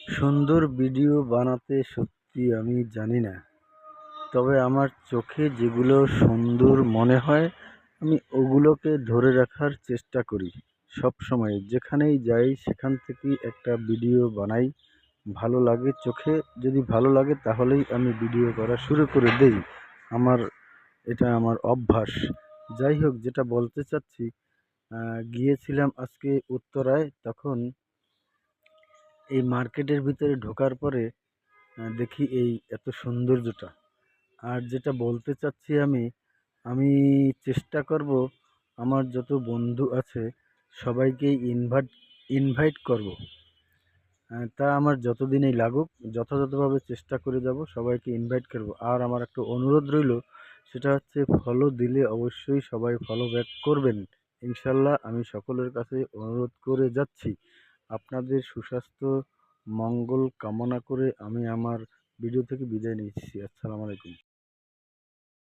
সুন্দর ভিডিও বানাতে সত্যি আমি জানি না, তবে আমার চোখে যেগুলো সুন্দর মনে হয় আমি ওগুলোকে ধরে রাখার চেষ্টা করি। সব সময় যেখানেই যাই সেখান থেকেই একটা ভিডিও বানাই। ভালো লাগে চোখে, যদি ভালো লাগে তাহলেই আমি ভিডিও করা শুরু করে দেই। আমার এটা আমার অভ্যাস। যাই হোক, যেটা বলতে চাচ্ছি, গিয়েছিলাম আজকে উত্তরায়। তখন এই মার্কেটের ভিতরে ঢোকার পরে দেখি এই এত সৌন্দর্যটা। আর যেটা বলতে চাচ্ছি, আমি চেষ্টা করব আমার যত বন্ধু আছে সবাইকেই ইনভাইট করব। তা আমার যতদিনই লাগুক যথাযথভাবে চেষ্টা করে যাব, সবাইকে ইনভাইট করব। আর আমার একটা অনুরোধ রইল, সেটা হচ্ছে ফলো দিলে অবশ্যই সবাই ফলো ব্যাক করবেন। ইনশাল্লাহ আমি সকলের কাছে অনুরোধ করে যাচ্ছি। আপনাদের সুস্বাস্থ্য মঙ্গল কামনা করে আমি আমার ভিডিও থেকে বিদায় নিচ্ছি। আসসালামু আলাইকুম।